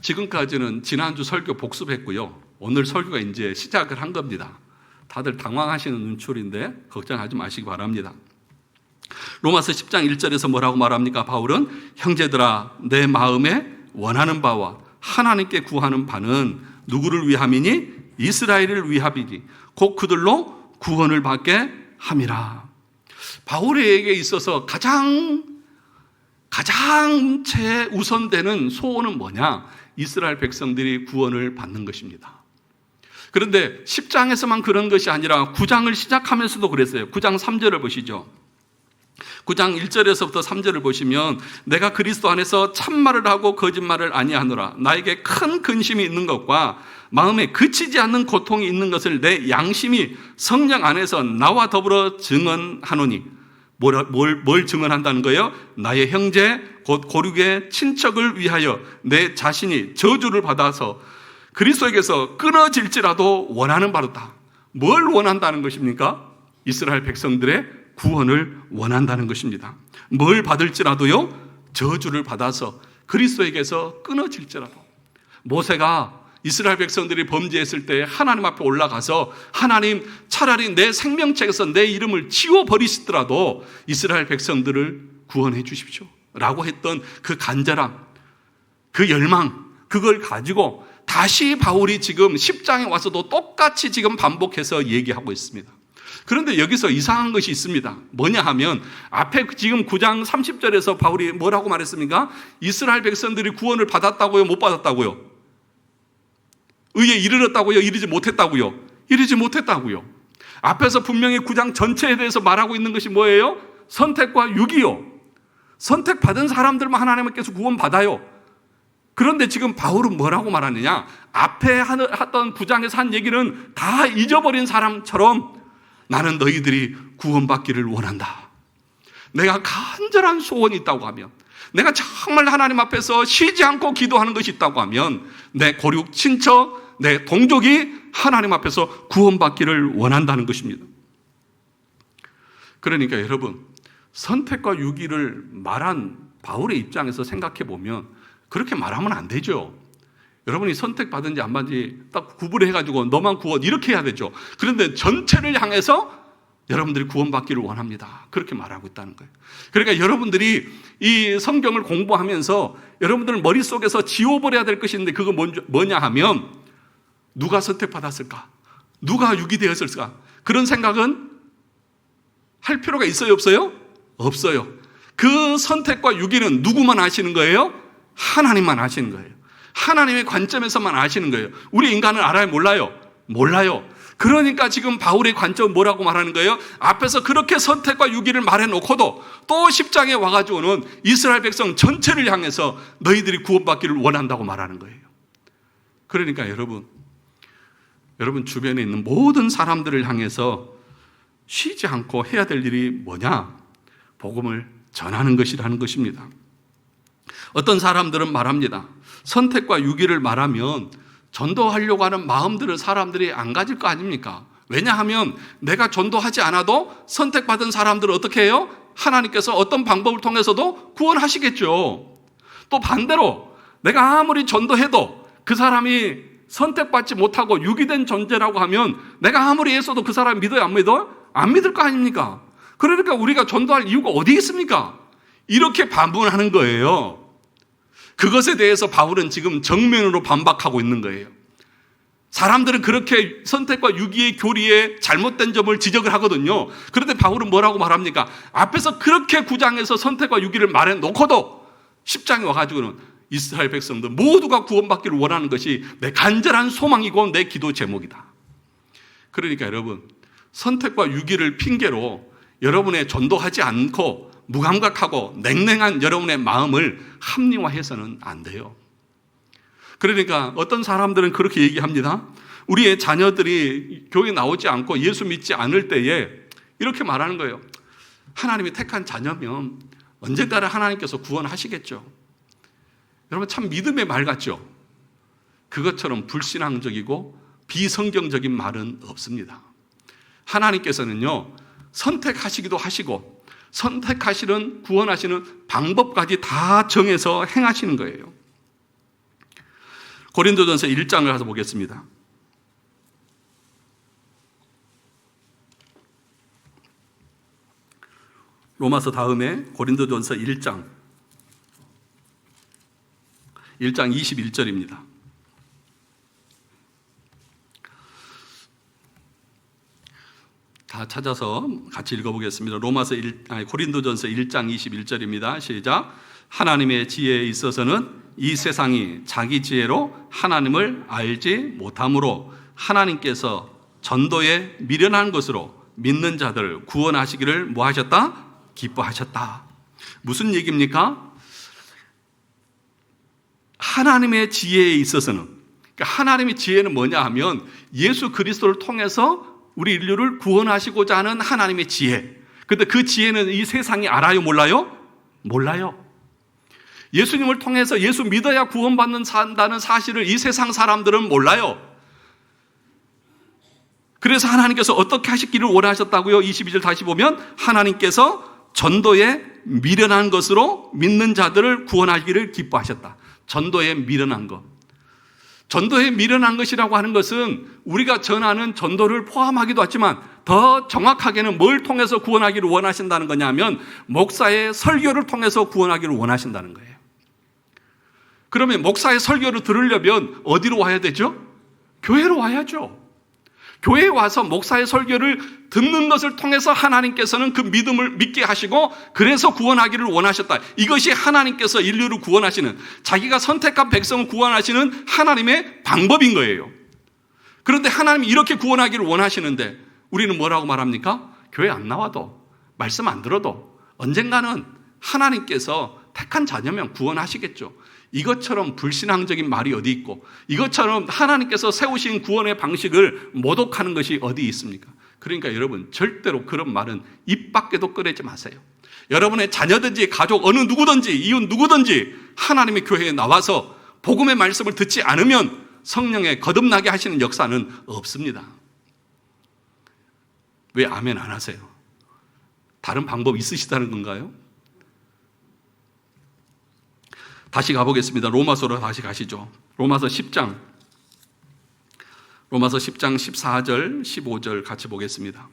지금까지는 지난주 설교 복습했고요. 오늘 설교가 이제 시작을 한 겁니다. 다들 당황하시는 눈초리인데 걱정하지 마시기 바랍니다. 로마서 10장 1절에서 뭐라고 말합니까? 바울은 형제들아 내 마음에 원하는 바와 하나님께 구하는 바는 누구를 위함이니? 이스라엘을 위함이니 곧 그들로 구원을 받게 함이라. 바울에게 있어서 가장 최우선되는 소원은 뭐냐? 이스라엘 백성들이 구원을 받는 것입니다. 그런데 10장에서만 그런 것이 아니라 9장을 시작하면서도 그랬어요. 9장 3절을 보시죠. 9장 1절에서부터 3절을 보시면 내가 그리스도 안에서 참말을 하고 거짓말을 아니하노라. 나에게 큰 근심이 있는 것과 마음에 그치지 않는 고통이 있는 것을 내 양심이 성령 안에서 나와 더불어 증언하노니. 뭘 증언한다는 거예요? 나의 형제 곧 고륙의 친척을 위하여 내 자신이 저주를 받아서 그리스도에게서 끊어질지라도 원하는 바로다. 뭘 원한다는 것입니까? 이스라엘 백성들의 구원을 원한다는 것입니다. 뭘 받을지라도요, 저주를 받아서 그리스도에게서 끊어질지라도. 모세가 이스라엘 백성들이 범죄했을 때 하나님 앞에 올라가서 하나님 차라리 내 생명책에서 내 이름을 지워버리시더라도 이스라엘 백성들을 구원해 주십시오 라고 했던 그 간절함, 그 열망, 그걸 가지고 다시 바울이 지금 10장에 와서도 똑같이 지금 반복해서 얘기하고 있습니다. 그런데 여기서 이상한 것이 있습니다. 뭐냐 하면 앞에 지금 9장 30절에서 바울이 뭐라고 말했습니까? 이스라엘 백성들이 구원을 받았다고요? 못 받았다고요? 의에 이르렀다고요? 이르지 못했다고요? 이르지 못했다고요. 앞에서 분명히 9장 전체에 대해서 말하고 있는 것이 뭐예요? 선택과 유기요. 선택받은 사람들만 하나님께서 구원받아요. 그런데 지금 바울은 뭐라고 말하느냐? 앞에 하던 9장에서 한 얘기는 다 잊어버린 사람처럼 나는 너희들이 구원받기를 원한다. 내가 간절한 소원이 있다고 하면, 내가 정말 하나님 앞에서 쉬지 않고 기도하는 것이 있다고 하면 내 고륙 친척, 내 동족이 하나님 앞에서 구원받기를 원한다는 것입니다. 그러니까 여러분, 선택과 유기를 말한 바울의 입장에서 생각해 보면 그렇게 말하면 안 되죠. 여러분이 선택받은지 안 받은지 딱 구분해가지고 너만 구원 이렇게 해야 되죠. 그런데 전체를 향해서 여러분들이 구원받기를 원합니다. 그렇게 말하고 있다는 거예요. 그러니까 여러분들이 이 성경을 공부하면서 여러분들 머릿속에서 지워버려야 될 것이 있는데 그거 뭐냐 하면 누가 선택받았을까? 누가 유기되었을까? 그런 생각은 할 필요가 있어요? 없어요? 없어요. 그 선택과 유기는 누구만 아시는 거예요? 하나님만 아시는 거예요. 하나님의 관점에서만 아시는 거예요. 우리 인간은 알아요? 몰라요? 몰라요. 그러니까 지금 바울의 관점은 뭐라고 말하는 거예요? 앞에서 그렇게 선택과 유기를 말해놓고도 또 10장에 와가지고는 이스라엘 백성 전체를 향해서 너희들이 구원받기를 원한다고 말하는 거예요. 그러니까 여러분 주변에 있는 모든 사람들을 향해서 쉬지 않고 해야 될 일이 뭐냐? 복음을 전하는 것이라는 것입니다. 어떤 사람들은 말합니다. 선택과 유기를 말하면 전도하려고 하는 마음들을 사람들이 안 가질 거 아닙니까? 왜냐하면 내가 전도하지 않아도 선택받은 사람들을 어떻게 해요? 하나님께서 어떤 방법을 통해서도 구원하시겠죠. 또 반대로 내가 아무리 전도해도 그 사람이 선택받지 못하고 유기된 존재라고 하면 내가 아무리 애써도 그 사람이 믿어요? 안 믿어요? 안 믿을 거 아닙니까? 그러니까 우리가 전도할 이유가 어디 있습니까? 이렇게 반문하는 거예요. 그것에 대해서 바울은 지금 정면으로 반박하고 있는 거예요. 사람들은 그렇게 선택과 유기의 교리에 잘못된 점을 지적을 하거든요. 그런데 바울은 뭐라고 말합니까? 앞에서 그렇게 9장에서 선택과 유기를 말해놓고도 10장에 와가지고는 이스라엘 백성들 모두가 구원받기를 원하는 것이 내 간절한 소망이고 내 기도 제목이다. 그러니까 여러분, 선택과 유기를 핑계로 여러분의 전도하지 않고 무감각하고 냉랭한 여러분의 마음을 합리화해서는 안 돼요. 그러니까 어떤 사람들은 그렇게 얘기합니다. 우리의 자녀들이 교회 나오지 않고 예수 믿지 않을 때에 이렇게 말하는 거예요. 하나님이 택한 자녀면 언젠가는 하나님께서 구원하시겠죠. 여러분, 참 믿음의 말 같죠? 그것처럼 불신앙적이고 비성경적인 말은 없습니다. 하나님께서는요, 선택하시기도 하시고 선택하시는, 구원하시는 방법까지 다 정해서 행하시는 거예요. 고린도전서 1장을 가서 보겠습니다. 로마서 다음에 고린도전서 1장 21절입니다. 다 찾아서 같이 읽어보겠습니다. 고린도전서 1장 21절입니다. 시작. 하나님의 지혜에 있어서는 이 세상이 자기 지혜로 하나님을 알지 못하므로 하나님께서 전도에 미련한 것으로 믿는 자들을 구원하시기를 뭐 하셨다? 기뻐하셨다. 무슨 얘기입니까? 하나님의 지혜에 있어서는, 그러니까 하나님의 지혜는 뭐냐 하면 예수 그리스도를 통해서 우리 인류를 구원하시고자 하는 하나님의 지혜. 그런데 그 지혜는 이 세상이 알아요? 몰라요? 몰라요. 예수님을 통해서 예수 믿어야 구원받는다는 사실을 이 세상 사람들은 몰라요. 그래서 하나님께서 어떻게 하시기를 원하셨다고요? 22절 다시 보면 하나님께서 전도에 미련한 것으로 믿는 자들을 구원하기를 기뻐하셨다. 전도에 미련한 것. 전도에 미련한 것이라고 하는 것은 우리가 전하는 전도를 포함하기도 하지만 더 정확하게는 뭘 통해서 구원하기를 원하신다는 거냐면 목사의 설교를 통해서 구원하기를 원하신다는 거예요. 그러면 목사의 설교를 들으려면 어디로 와야 되죠? 교회로 와야죠. 교회에 와서 목사의 설교를 듣는 것을 통해서 하나님께서는 그 믿음을 믿게 하시고 그래서 구원하기를 원하셨다. 이것이 하나님께서 인류를 구원하시는, 자기가 선택한 백성을 구원하시는 하나님의 방법인 거예요. 그런데 하나님이 이렇게 구원하기를 원하시는데 우리는 뭐라고 말합니까? 교회 안 나와도, 말씀 안 들어도 언젠가는 하나님께서 택한 자녀면 구원하시겠죠. 이것처럼 불신앙적인 말이 어디 있고, 이것처럼 하나님께서 세우신 구원의 방식을 모독하는 것이 어디 있습니까? 그러니까 여러분, 절대로 그런 말은 입 밖에도 꺼내지 마세요. 여러분의 자녀든지 가족 어느 누구든지 이웃 누구든지 하나님의 교회에 나와서 복음의 말씀을 듣지 않으면 성령의 거듭나게 하시는 역사는 없습니다. 왜 아멘 안 하세요? 다른 방법 있으시다는 건가요? 다시 가보겠습니다. 로마서로 다시 가시죠. 로마서 10장 14절 15절 같이 보겠습니다.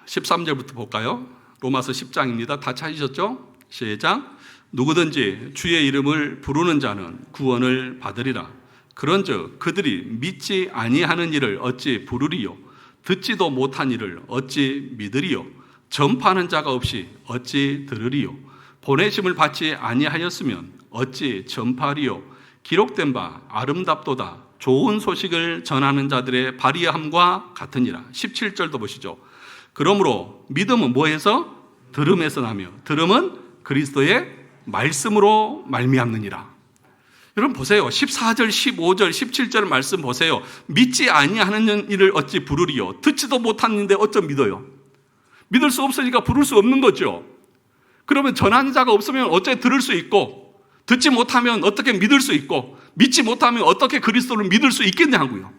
13절부터 볼까요? 로마서 10장입니다. 다 찾으셨죠? 시작. 누구든지 주의 이름을 부르는 자는 구원을 받으리라. 그런즉 그들이 믿지 아니하는 일을 어찌 부르리요? 듣지도 못한 일을 어찌 믿으리요? 전파하는 자가 없이 어찌 들으리요? 보내심을 받지 아니하였으면 어찌 전파하리요? 기록된 바 아름답도다 좋은 소식을 전하는 자들의 발의함과 같으니라. 17절도 보시죠. 그러므로 믿음은 뭐에서? 들음에서 나며 들음은 그리스도의 말씀으로 말미암느니라. 여러분 보세요. 14절, 15절, 17절 말씀 보세요. 믿지 아니하는 일을 어찌 부르리요? 듣지도 못하는데 어쩜 믿어요? 믿을 수 없으니까 부를 수 없는 거죠. 그러면 전하는 자가 없으면 어째 들을 수 있고, 듣지 못하면 어떻게 믿을 수 있고, 믿지 못하면 어떻게 그리스도를 믿을 수 있겠냐고요.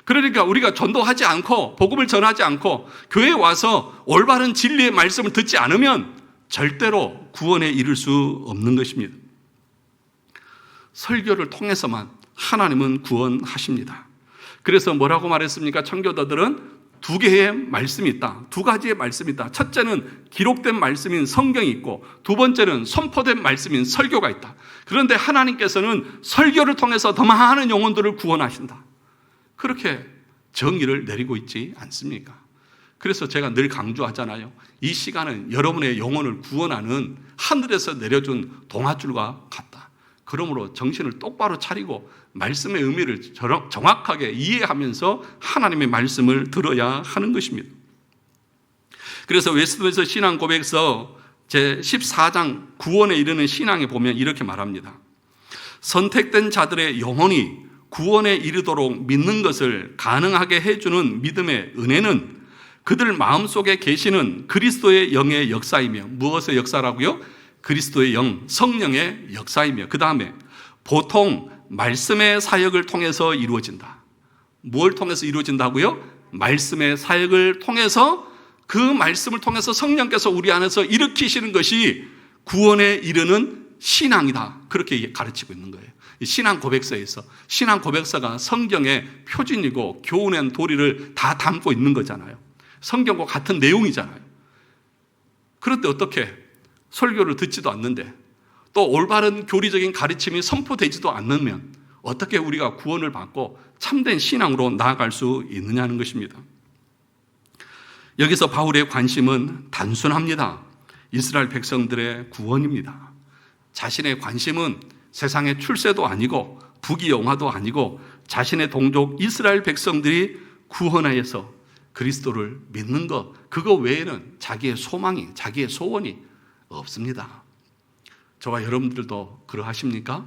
그러니까 우리가 전도하지 않고 복음을 전하지 않고 교회에 와서 올바른 진리의 말씀을 듣지 않으면 절대로 구원에 이를 수 없는 것입니다. 설교를 통해서만 하나님은 구원하십니다. 그래서 뭐라고 말했습니까? 청교도들은 두 개의 말씀이 있다. 두 가지의 말씀이 있다. 첫째는 기록된 말씀인 성경이 있고 두 번째는 선포된 말씀인 설교가 있다. 그런데 하나님께서는 설교를 통해서 더 많은 영혼들을 구원하신다. 그렇게 정의를 내리고 있지 않습니까? 그래서 제가 늘 강조하잖아요. 이 시간은 여러분의 영혼을 구원하는 하늘에서 내려준 동아줄과 같다. 그러므로 정신을 똑바로 차리고 말씀의 의미를 정확하게 이해하면서 하나님의 말씀을 들어야 하는 것입니다. 그래서 웨스트민스터 신앙 고백서 제14장 구원에 이르는 신앙에 보면 이렇게 말합니다. 선택된 자들의 영혼이 구원에 이르도록 믿는 것을 가능하게 해주는 믿음의 은혜는 그들 마음속에 계시는 그리스도의 영의 역사이며, 무엇의 역사라고요? 그리스도의 영, 성령의 역사이며, 그 다음에 보통 말씀의 사역을 통해서 이루어진다. 뭘 통해서 이루어진다고요? 말씀의 사역을 통해서, 그 말씀을 통해서 성령께서 우리 안에서 일으키시는 것이 구원에 이르는 신앙이다. 그렇게 가르치고 있는 거예요. 신앙 고백서에서, 신앙 고백서가 성경의 표준이고 교훈의 도리를 다 담고 있는 거잖아요. 성경과 같은 내용이잖아요. 그런데 어떻게 설교를 듣지도 않는데, 또 올바른 교리적인 가르침이 선포되지도 않으면 어떻게 우리가 구원을 받고 참된 신앙으로 나아갈 수 있느냐는 것입니다. 여기서 바울의 관심은 단순합니다. 이스라엘 백성들의 구원입니다. 자신의 관심은 세상의 출세도 아니고 부귀영화도 아니고 자신의 동족 이스라엘 백성들이 구원하여서 그리스도를 믿는 것, 그거 외에는 자기의 소망이, 자기의 소원이 없습니다. 저와 여러분들도 그러하십니까?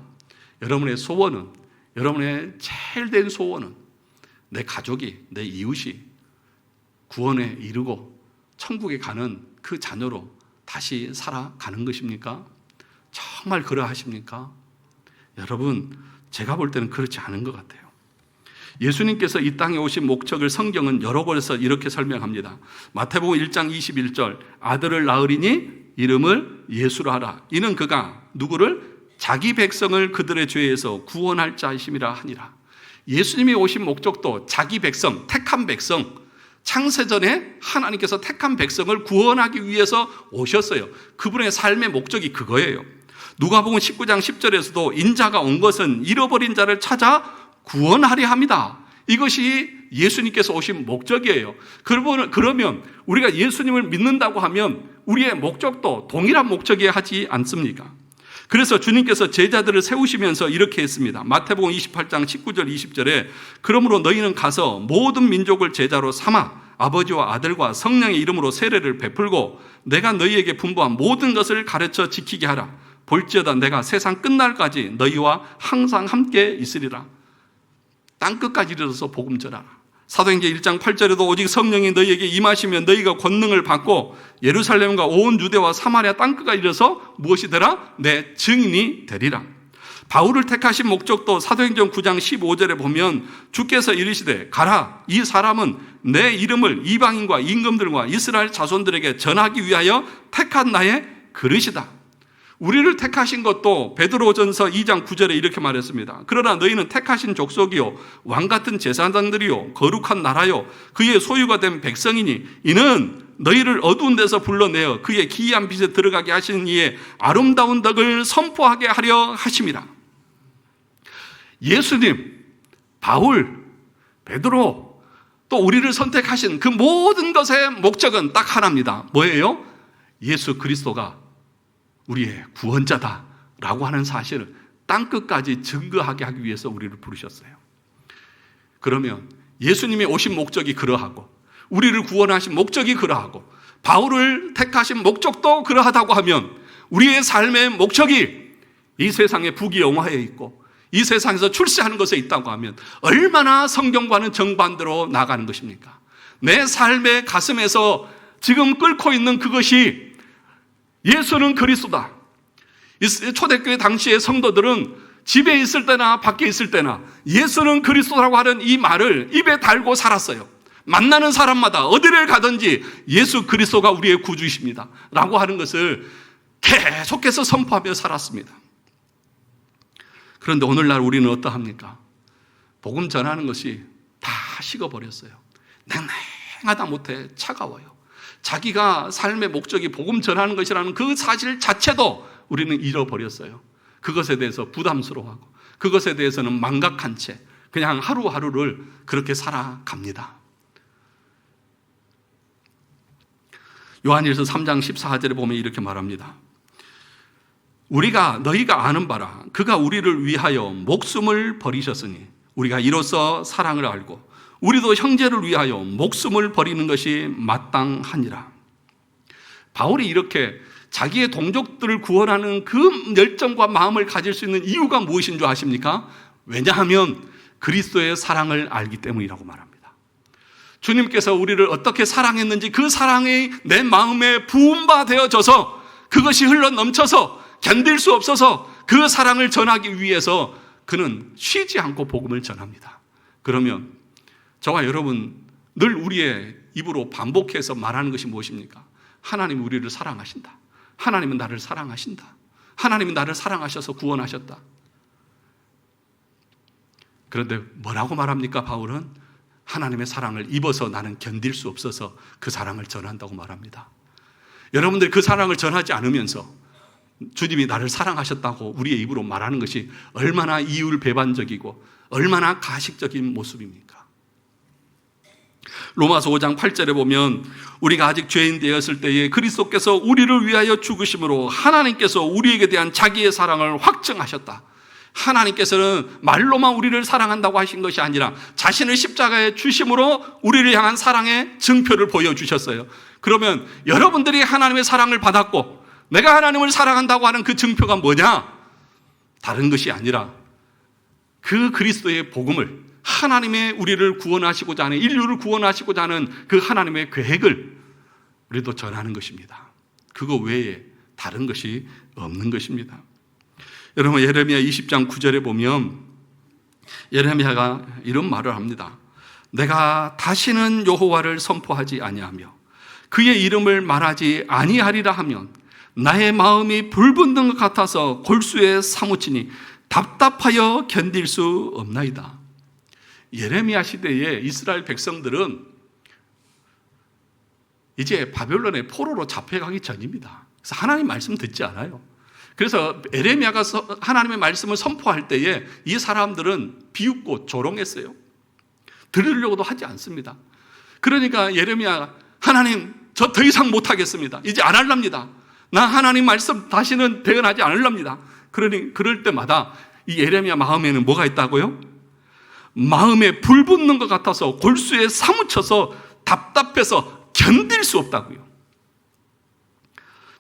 여러분의 소원은, 여러분의 제일 된 소원은 내 가족이, 내 이웃이 구원에 이르고 천국에 가는 그 자녀로 다시 살아가는 것입니까? 정말 그러하십니까? 여러분, 제가 볼 때는 그렇지 않은 것 같아요. 예수님께서 이 땅에 오신 목적을 성경은 여러 곳에서 이렇게 설명합니다. 마태복음 1장 21절, 아들을 낳으리니 이름을 예수로 하라. 이는 그가 누구를? 자기 백성을 그들의 죄에서 구원할 자이심이라 하니라. 예수님이 오신 목적도 자기 백성, 택한 백성, 창세전에 하나님께서 택한 백성을 구원하기 위해서 오셨어요. 그분의 삶의 목적이 그거예요. 누가복음 19장 10절에서도 인자가 온 것은 잃어버린 자를 찾아 구원하려 합니다. 이것이 예수님께서 오신 목적이에요. 그러면 우리가 예수님을 믿는다고 하면 우리의 목적도 동일한 목적이어야 하지 않습니까? 그래서 주님께서 제자들을 세우시면서 이렇게 했습니다. 마태복음 28장 19절 20절에 그러므로 너희는 가서 모든 민족을 제자로 삼아 아버지와 아들과 성령의 이름으로 세례를 베풀고 내가 너희에게 분부한 모든 것을 가르쳐 지키게 하라. 볼지어다 내가 세상 끝날까지 너희와 항상 함께 있으리라. 땅끝까지 이르러서 복음 전하라. 사도행전 1장 8절에도 오직 성령이 너희에게 임하시면 너희가 권능을 받고 예루살렘과 온 유대와 사마리아 땅끝까지 이르러서 무엇이 되라? 내 증인이 되리라. 바울을 택하신 목적도 사도행전 9장 15절에 보면 주께서 이르시되 가라, 이 사람은 내 이름을 이방인과 임금들과 이스라엘 자손들에게 전하기 위하여 택한 나의 그릇이다. 우리를 택하신 것도 베드로전서 2장 9절에 이렇게 말했습니다. 그러나 너희는 택하신 족속이요 왕같은 제사장들이요 거룩한 나라요 그의 소유가 된 백성이니 이는 너희를 어두운 데서 불러내어 그의 기이한 빛에 들어가게 하시는 이의 아름다운 덕을 선포하게 하려 하심이라. 예수님, 바울, 베드로 또 우리를 선택하신 그 모든 것의 목적은 딱 하나입니다. 뭐예요? 예수 그리스도가 우리의 구원자다라고 하는 사실을 땅끝까지 증거하게 하기 위해서 우리를 부르셨어요. 그러면 예수님이 오신 목적이 그러하고 우리를 구원하신 목적이 그러하고 바울을 택하신 목적도 그러하다고 하면 우리의 삶의 목적이 이 세상의 부귀영화에 있고 이 세상에서 출세하는 것에 있다고 하면 얼마나 성경과는 정반대로 나가는 것입니까? 내 삶의 가슴에서 지금 끓고 있는 그것이 예수는 그리스도다. 초대교회 당시의 성도들은 집에 있을 때나 밖에 있을 때나 예수는 그리스도라고 하는 이 말을 입에 달고 살았어요. 만나는 사람마다 어디를 가든지 예수 그리스도가 우리의 구주이십니다 라고 하는 것을 계속해서 선포하며 살았습니다. 그런데 오늘날 우리는 어떠합니까? 복음 전하는 것이 다 식어버렸어요. 냉랭하다 못해 차가워요. 자기가 삶의 목적이 복음 전하는 것이라는 그 사실 자체도 우리는 잃어버렸어요. 그것에 대해서 부담스러워하고 그것에 대해서는 망각한 채 그냥 하루하루를 그렇게 살아갑니다. 요한일서 3장 14절에 보면 이렇게 말합니다. 너희가 아는 바라 그가 우리를 위하여 목숨을 버리셨으니 우리가 이로써 사랑을 알고 우리도 형제를 위하여 목숨을 버리는 것이 마땅하니라. 바울이 이렇게 자기의 동족들을 구원하는 그 열정과 마음을 가질 수 있는 이유가 무엇인 줄 아십니까? 왜냐하면 그리스도의 사랑을 알기 때문이라고 말합니다. 주님께서 우리를 어떻게 사랑했는지 그 사랑이 내 마음에 부음바 되어져서 그것이 흘러 넘쳐서 견딜 수 없어서 그 사랑을 전하기 위해서 그는 쉬지 않고 복음을 전합니다. 그러면 저와 여러분 늘 우리의 입으로 반복해서 말하는 것이 무엇입니까? 하나님이 우리를 사랑하신다. 하나님은 나를 사랑하신다. 하나님이 나를 사랑하셔서 구원하셨다. 그런데 뭐라고 말합니까? 바울은 하나님의 사랑을 입어서 나는 견딜 수 없어서 그 사랑을 전한다고 말합니다. 여러분들이 그 사랑을 전하지 않으면서 주님이 나를 사랑하셨다고 우리의 입으로 말하는 것이 얼마나 이율배반적이고 얼마나 가식적인 모습입니까? 로마서 5장 8절에 보면 우리가 아직 죄인 되었을 때에 그리스도께서 우리를 위하여 죽으심으로 하나님께서 우리에게 대한 자기의 사랑을 확증하셨다. 하나님께서는 말로만 우리를 사랑한다고 하신 것이 아니라 자신을 십자가에 주심으로 우리를 향한 사랑의 증표를 보여주셨어요. 그러면 여러분들이 하나님의 사랑을 받았고 내가 하나님을 사랑한다고 하는 그 증표가 뭐냐? 다른 것이 아니라 그 그리스도의 복음을, 하나님의 우리를 구원하시고자 하는, 인류를 구원하시고자 하는 그 하나님의 계획을 우리도 전하는 것입니다. 그거 외에 다른 것이 없는 것입니다. 여러분, 예레미야 20장 9절에 보면 예레미야가 이런 말을 합니다. 내가 다시는 여호와를 선포하지 아니하며 그의 이름을 말하지 아니하리라 하면 나의 마음이 불붙는 것 같아서 골수에 사무치니 답답하여 견딜 수 없나이다. 예레미야 시대에 이스라엘 백성들은 이제 바벨론의 포로로 잡혀가기 전입니다. 그래서 하나님 말씀 듣지 않아요. 그래서 예레미야가 하나님의 말씀을 선포할 때에 이 사람들은 비웃고 조롱했어요. 들으려고도 하지 않습니다. 그러니까 예레미야, 하나님 저 더 이상 못하겠습니다. 이제 안 할랍니다. 나 하나님 말씀 다시는 대언하지 않으랍니다. 그럴 때마다 이 예레미야 마음에는 뭐가 있다고요? 마음에 불 붙는 것 같아서 골수에 사무쳐서 답답해서 견딜 수 없다고요.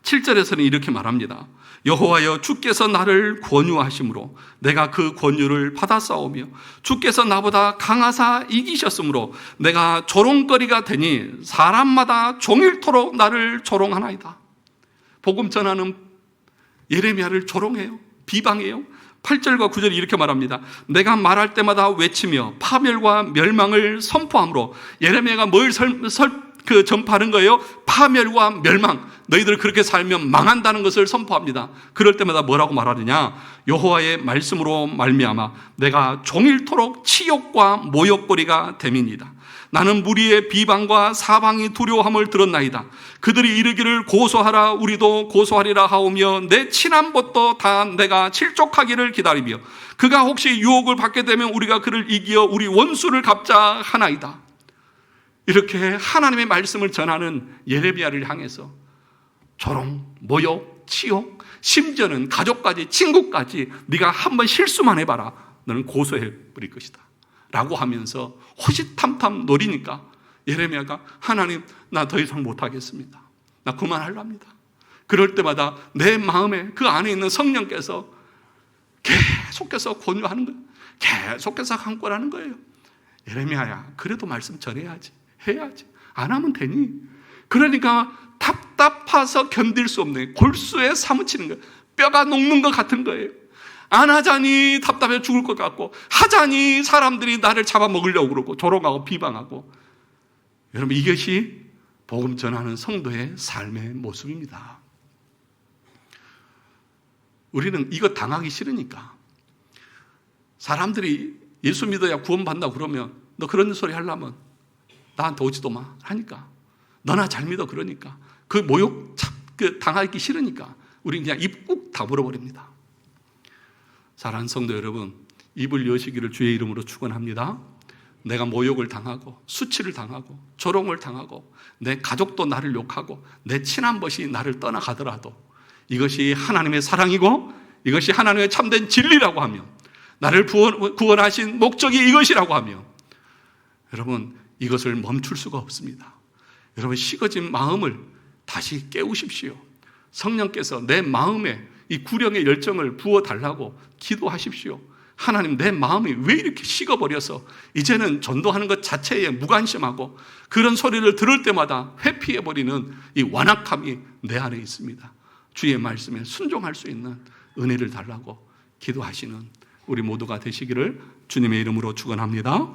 7절에서는 이렇게 말합니다. 여호와여 주께서 나를 권유하심으로 내가 그 권유를 받아싸우며 주께서 나보다 강하사 이기셨으므로 내가 조롱거리가 되니 사람마다 종일토록 나를 조롱하나이다. 복음 전하는 예레미야를 조롱해요. 비방해요. 8절과 9절이 이렇게 말합니다. 내가 말할 때마다 외치며 파멸과 멸망을 선포함으로 예레미야가 뭘 전파하는 거예요? 파멸과 멸망. 너희들 그렇게 살면 망한다는 것을 선포합니다. 그럴 때마다 뭐라고 말하느냐? 여호와의 말씀으로 말미암아 내가 종일토록 치욕과 모욕거리가 됨이니이다. 나는 무리의 비방과 사방이 두려워함을 들었나이다. 그들이 이르기를 고소하라 우리도 고소하리라 하오며 내 친한 벗도 다 내가 실족하기를 기다리며 그가 혹시 유혹을 받게 되면 우리가 그를 이기어 우리 원수를 갚자 하나이다. 이렇게 하나님의 말씀을 전하는 예레미야를 향해서 조롱, 모욕, 치욕, 심지어는 가족까지 친구까지 네가 한번 실수만 해봐라. 너는 고소해버릴 것이다 라고 하면서 호시탐탐 노리니까 예레미야가 하나님 나 더 이상 못하겠습니다. 나 그만하랍니다. 그럴 때마다 내 마음에 그 안에 있는 성령께서 계속해서 권유하는 거예요. 계속해서 강권하는 거예요. 예레미야야 그래도 말씀 전해야지, 해야지. 안 하면 되니? 그러니까 답답해서 견딜 수 없는 골수에 사무치는 거예요. 뼈가 녹는 것 같은 거예요. 안 하자니 답답해 죽을 것 같고 하자니 사람들이 나를 잡아먹으려고 그러고 조롱하고 비방하고. 여러분 이것이 복음 전하는 성도의 삶의 모습입니다. 우리는 이거 당하기 싫으니까 사람들이 예수 믿어야 구원받는다고 그러면 너 그런 소리 하려면 나한테 오지도 마 하니까 너나 잘 믿어 그러니까 그 모욕 당하기 싫으니까 우리는 그냥 입 꾹 다물어버립니다. 사랑하는 성도 여러분, 입을 여시기를 주의 이름으로 축원합니다. 내가 모욕을 당하고 수치를 당하고 조롱을 당하고 내 가족도 나를 욕하고 내 친한 벗이 나를 떠나가더라도 이것이 하나님의 사랑이고 이것이 하나님의 참된 진리라고 하면, 나를 구원하신 목적이 이것이라고 하면, 여러분 이것을 멈출 수가 없습니다. 여러분 식어진 마음을 다시 깨우십시오. 성령께서 내 마음에 이 구령의 열정을 부어달라고 기도하십시오. 하나님, 내 마음이 왜 이렇게 식어버려서 이제는 전도하는 것 자체에 무관심하고 그런 소리를 들을 때마다 회피해버리는 이 완악함이 내 안에 있습니다. 주의 말씀에 순종할 수 있는 은혜를 달라고 기도하시는 우리 모두가 되시기를 주님의 이름으로 축원합니다.